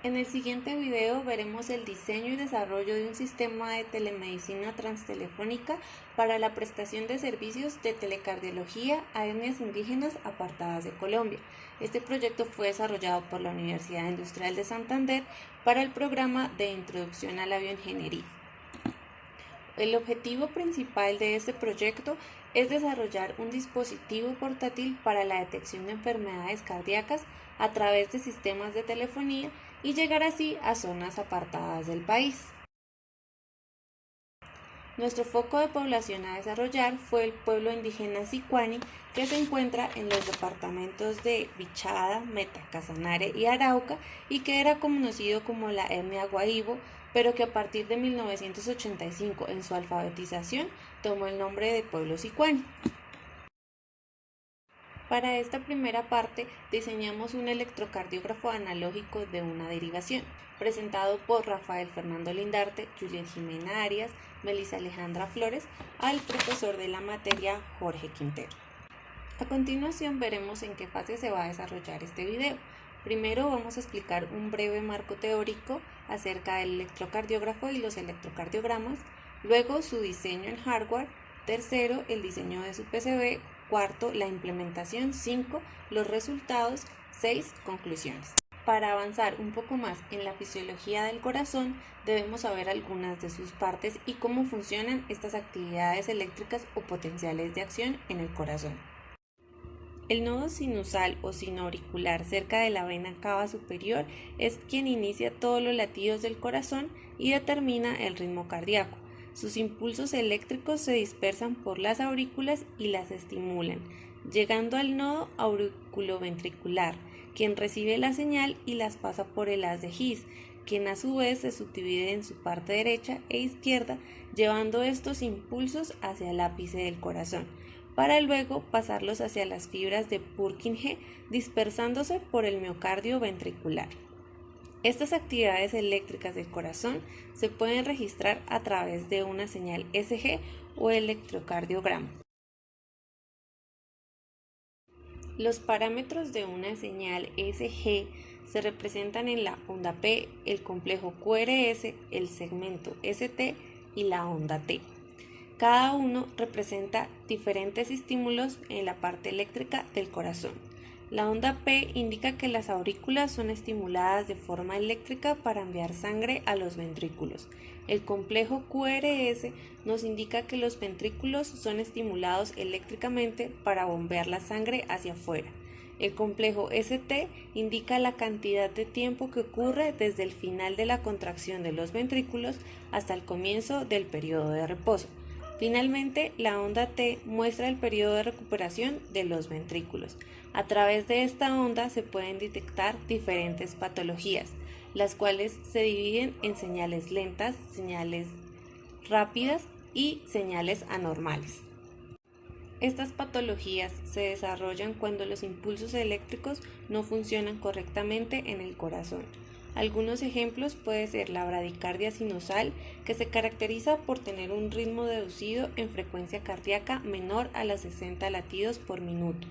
En el siguiente video veremos el diseño y desarrollo de un sistema de telemedicina transtelefónica para la prestación de servicios de telecardiología a etnias indígenas apartadas de Colombia. Este proyecto fue desarrollado por la Universidad Industrial de Santander para el programa de Introducción a la Bioingeniería. El objetivo principal de este proyecto es desarrollar un dispositivo portátil para la detección de enfermedades cardíacas a través de sistemas de telefonía y llegar así a zonas apartadas del país. Nuestro foco de población a desarrollar fue el pueblo indígena Sicuani, que se encuentra en los departamentos de Vichada, Meta, Casanare y Arauca, y que era conocido como la etnia Guahibo, pero que a partir de 1985 en su alfabetización tomó el nombre de pueblo Sicuani. Para esta primera parte diseñamos un electrocardiógrafo analógico de una derivación, presentado por Rafael Fernando Lindarte, Julián Jimena Arias, Melissa Alejandra Flores, al profesor de la materia Jorge Quintero. A continuación veremos en qué fase se va a desarrollar este video. Primero vamos a explicar un breve marco teórico acerca del electrocardiógrafo y los electrocardiogramas, luego su diseño en hardware, tercero el diseño de su PCB, cuarto la implementación, 5 los resultados, 6 conclusiones. Para avanzar un poco más en la fisiología del corazón, debemos saber algunas de sus partes y cómo funcionan estas actividades eléctricas o potenciales de acción en el corazón. El nodo sinusal o sinoauricular cerca de la vena cava superior es quien inicia todos los latidos del corazón y determina el ritmo cardíaco. Sus impulsos eléctricos se dispersan por las aurículas y las estimulan, llegando al nodo auriculoventricular, quien recibe la señal y las pasa por el haz de His, quien a su vez se subdivide en su parte derecha e izquierda, llevando estos impulsos hacia el ápice del corazón, para luego pasarlos hacia las fibras de Purkinje, dispersándose por el miocardio ventricular. Estas actividades eléctricas del corazón se pueden registrar a través de una señal SG o electrocardiograma. Los parámetros de una señal SG se representan en la onda P, el complejo QRS, el segmento ST y la onda T. Cada uno representa diferentes estímulos en la parte eléctrica del corazón. La onda P indica que las aurículas son estimuladas de forma eléctrica para enviar sangre a los ventrículos. El complejo QRS nos indica que los ventrículos son estimulados eléctricamente para bombear la sangre hacia afuera. El complejo ST indica la cantidad de tiempo que ocurre desde el final de la contracción de los ventrículos hasta el comienzo del periodo de reposo. Finalmente, la onda T muestra el periodo de recuperación de los ventrículos. A través de esta onda se pueden detectar diferentes patologías, las cuales se dividen en señales lentas, señales rápidas y señales anormales. Estas patologías se desarrollan cuando los impulsos eléctricos no funcionan correctamente en el corazón. Algunos ejemplos pueden ser la bradicardia sinusal, que se caracteriza por tener un ritmo deducido en frecuencia cardíaca menor a los 60 latidos por minuto.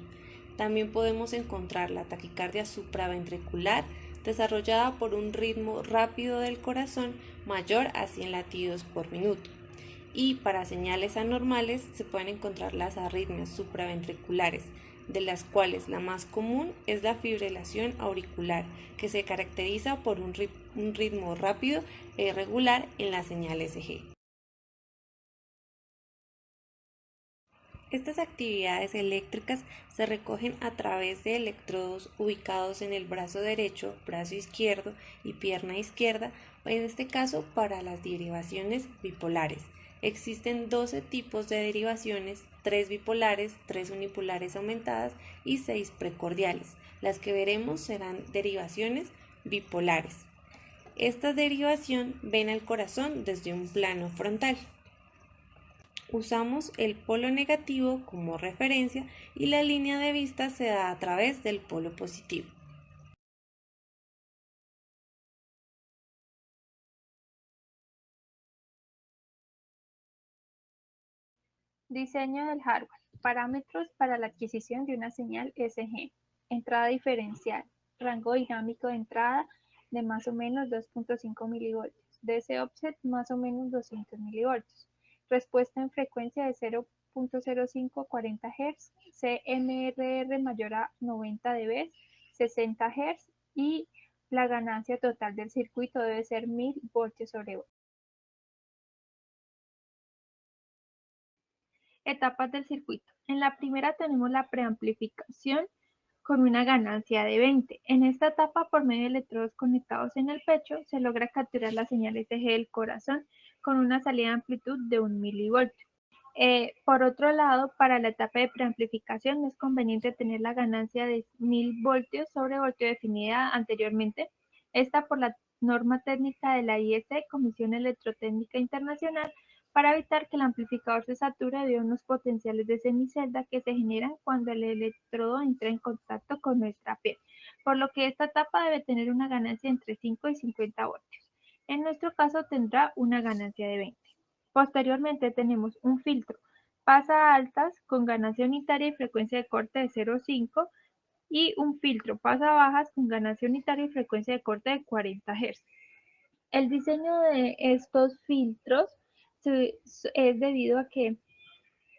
También podemos encontrar la taquicardia supraventricular, desarrollada por un ritmo rápido del corazón mayor a 100 latidos por minuto. Y para señales anormales se pueden encontrar las arritmias supraventriculares, de las cuales la más común es la fibrilación auricular, que se caracteriza por un ritmo rápido e irregular en la señal SG. Estas actividades eléctricas se recogen a través de electrodos ubicados en el brazo derecho, brazo izquierdo y pierna izquierda, en este caso para las derivaciones bipolares. Existen 12 tipos de derivaciones, 3 bipolares, 3 unipolares aumentadas y 6 precordiales. Las que veremos serán derivaciones bipolares. Esta derivación ven al corazón desde un plano frontal. Usamos el polo negativo como referencia y la línea de vista se da a través del polo positivo. Diseño del hardware. Parámetros para la adquisición de una señal SG. Entrada diferencial. Rango dinámico de entrada de más o menos 2.5 milivoltios. DC offset más o menos 200 milivoltios. Respuesta en frecuencia de 0.05 a 40 Hz, CMRR mayor a 90 dB, 60 Hz y la ganancia total del circuito debe ser 1000 voltios sobre voltios. Etapas del circuito. En la primera tenemos la preamplificación con una ganancia de 20. En esta etapa, por medio de electrodos conectados en el pecho, se logra capturar la señal SG del corazón con una salida de amplitud de 1 milivoltio. Por otro lado, para la etapa de preamplificación es conveniente tener la ganancia de 1000 voltios sobre voltio definida anteriormente, esta por la norma técnica de la IEC, Comisión Electrotécnica Internacional, para evitar que el amplificador se sature debido a unos potenciales de semicelda que se generan cuando el electrodo entra en contacto con nuestra piel, por lo que esta etapa debe tener una ganancia entre 5 y 50 voltios. En nuestro caso tendrá una ganancia de 20. Posteriormente tenemos un filtro pasa altas con ganancia unitaria y frecuencia de corte de 0,5 y un filtro pasa bajas con ganancia unitaria y frecuencia de corte de 40 Hz. El diseño de estos filtros es debido a que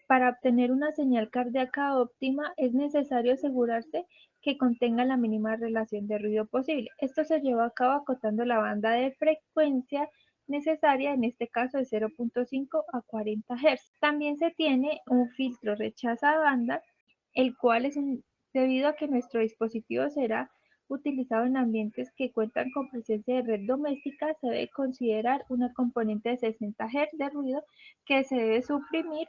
para obtener una señal cardíaca óptima es necesario asegurarse que contenga la mínima relación de ruido posible. Esto se lleva a cabo acotando la banda de frecuencia necesaria, en este caso de 0.5 a 40 Hz. También se tiene un filtro rechaza banda, el cual es debido a que nuestro dispositivo será utilizado en ambientes que cuentan con presencia de red doméstica, se debe considerar una componente de 60 Hz de ruido que se debe suprimir.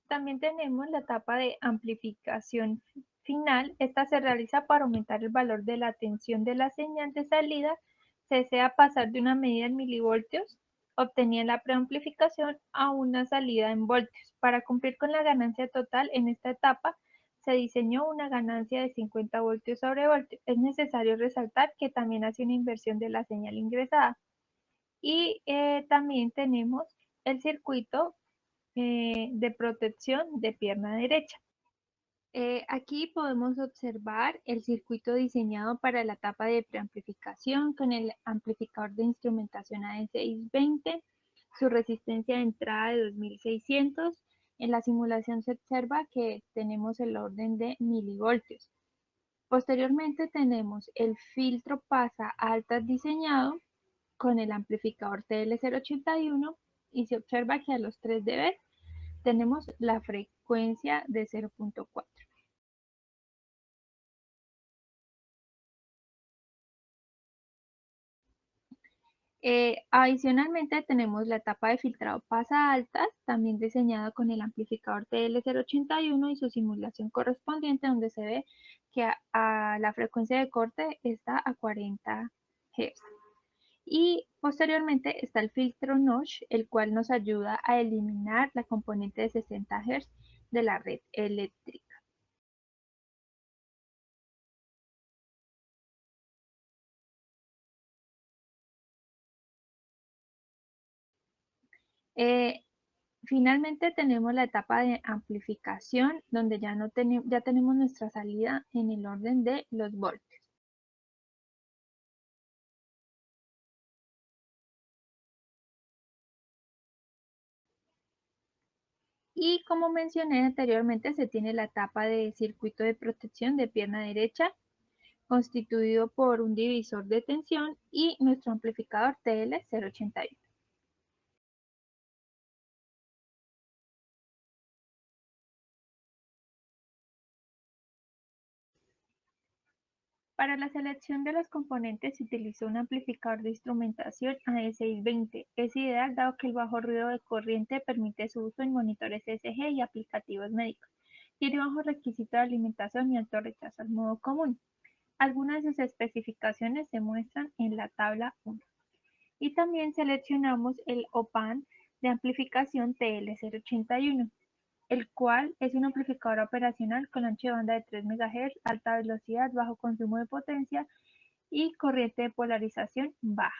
También tenemos la etapa de amplificación final. Esta se realiza para aumentar el valor de la tensión de la señal de salida. Se desea pasar de una medida en milivoltios obtenida en la preamplificación a una salida en voltios. Para cumplir con la ganancia total en esta etapa, se diseñó una ganancia de 50 voltios sobre voltio. Es necesario resaltar que también hace una inversión de la señal ingresada. Y también tenemos el circuito de protección de pierna derecha. Aquí podemos observar el circuito diseñado para la etapa de preamplificación con el amplificador de instrumentación AD620, su resistencia de entrada de 2600. En la simulación se observa que tenemos el orden de milivoltios. Posteriormente tenemos el filtro pasa altas diseñado con el amplificador TL081 y se observa que a los 3 dB tenemos la frecuencia de 0.4. Adicionalmente tenemos la etapa de filtrado pasa altas, también diseñada con el amplificador TL081 y su simulación correspondiente, donde se ve que a la frecuencia de corte está a 40 Hz. Y posteriormente está el filtro notch, el cual nos ayuda a eliminar la componente de 60 Hz de la red eléctrica. Eh, Finalmente tenemos la etapa de amplificación, donde ya tenemos nuestra salida en el orden de los voltios. Y como mencioné anteriormente, se tiene la etapa de circuito de protección de pierna derecha, constituido por un divisor de tensión y nuestro amplificador TL081. Para la selección de los componentes se utilizó un amplificador de instrumentación AD620. Es ideal dado que el bajo ruido de corriente permite su uso en monitores ECG y aplicativos médicos. Tiene bajo requisito de alimentación y alto rechazo al modo común. Algunas de sus especificaciones se muestran en la tabla 1. Y también seleccionamos el OPAN de amplificación TL081, el cual es un amplificador operacional con ancho de banda de 3 MHz, alta velocidad, bajo consumo de potencia y corriente de polarización baja.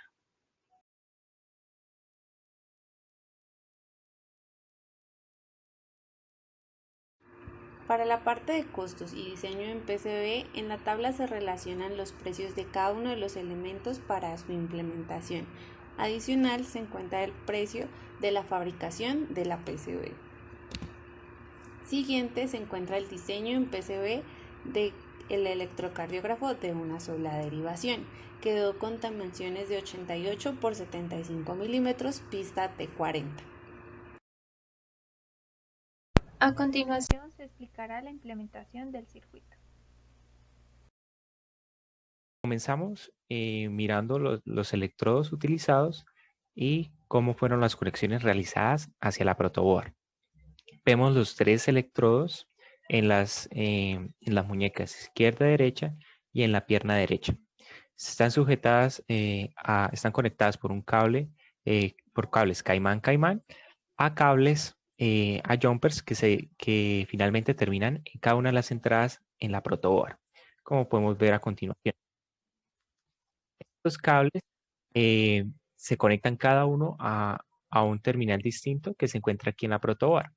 Para la parte de costos y diseño en PCB, en la tabla se relacionan los precios de cada uno de los elementos para su implementación. Adicional se encuentra el precio de la fabricación de la PCB. Siguiente se encuentra el diseño en PCB del electrocardiógrafo de una sola derivación. Quedó con dimensiones de 88 por 75 milímetros, pista T40. A continuación se explicará la implementación del circuito. Comenzamos mirando los electrodos utilizados y cómo fueron las conexiones realizadas hacia la protoboard. Vemos los 3 electrodos en las muñecas izquierda, derecha y en la pierna derecha. Están sujetadas, están conectadas por un cable, por cables Caimán a cables a jumpers que finalmente terminan en cada una de las entradas en la protoboard, como podemos ver a continuación. Estos cables se conectan cada uno a un terminal distinto que se encuentra aquí en la protoboard.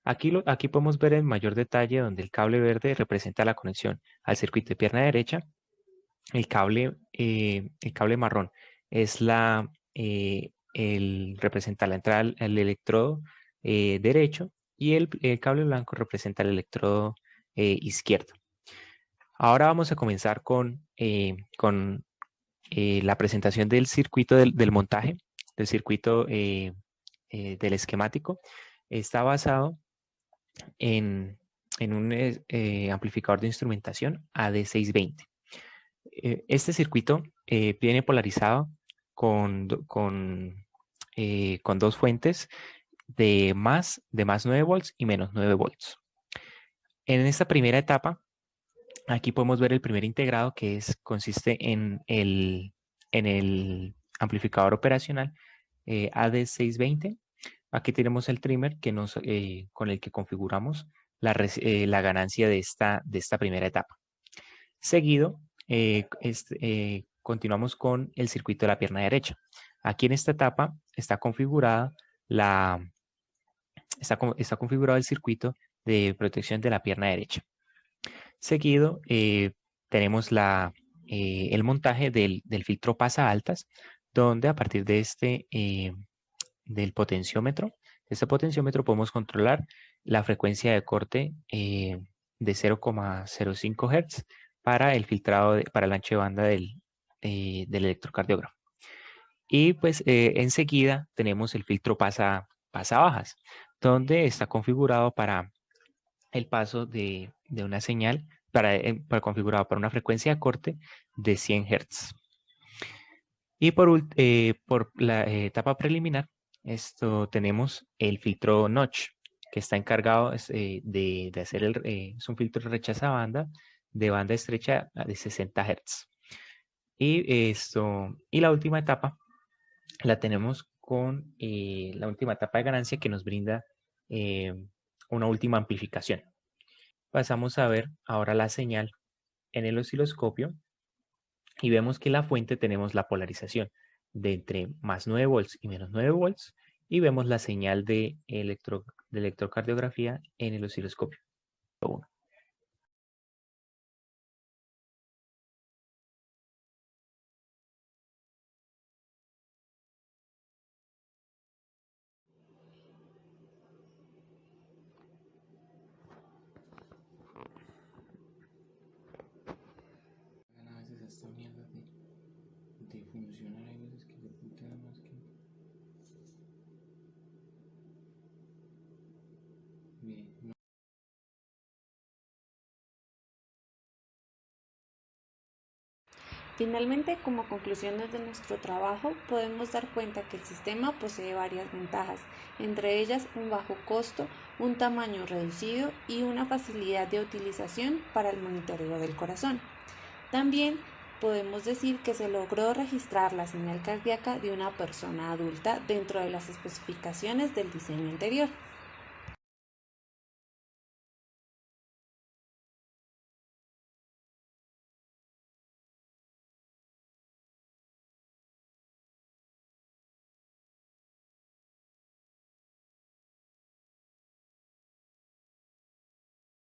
Aquí podemos ver en mayor detalle donde el cable verde representa la conexión al circuito de pierna derecha. El cable marrón es representa la entrada al electrodo derecho y el cable blanco representa el electrodo izquierdo. Ahora vamos a comenzar con la presentación del circuito del montaje, del circuito del esquemático. Está basado en un amplificador de instrumentación AD620. Este circuito viene polarizado con 2 fuentes de más 9 volts y menos 9 volts. En esta primera etapa, aquí podemos ver el primer integrado que consiste en el amplificador operacional AD620. Aquí tenemos el trimmer con el que configuramos la ganancia de esta primera etapa. Seguido, continuamos con el circuito de la pierna derecha. Aquí en esta etapa está configurado el circuito de protección de la pierna derecha. Seguido, tenemos el montaje del filtro pasa altas, donde a partir de del potenciómetro, podemos controlar la frecuencia de corte de 0,05 Hz para el filtrado, para el ancho de banda del electrocardiógrafo. Y pues enseguida tenemos el filtro pasa bajas, donde está configurado para el paso de una señal, configurado para una frecuencia de corte de 100 Hz. Y por la etapa preliminar, tenemos el filtro notch, que está encargado de hacer es un filtro de rechaza banda de banda estrecha de 60 Hz. Y la última etapa la tenemos con la última etapa de ganancia que nos brinda una última amplificación. Pasamos a ver ahora la señal en el osciloscopio y vemos que en la fuente tenemos la polarización de entre más 9 volts y menos 9 volts y vemos la señal de electrocardiografía en el osciloscopio. Finalmente, como conclusiones de nuestro trabajo, podemos dar cuenta que el sistema posee varias ventajas, entre ellas un bajo costo, un tamaño reducido y una facilidad de utilización para el monitoreo del corazón. También podemos decir que se logró registrar la señal cardíaca de una persona adulta dentro de las especificaciones del diseño anterior.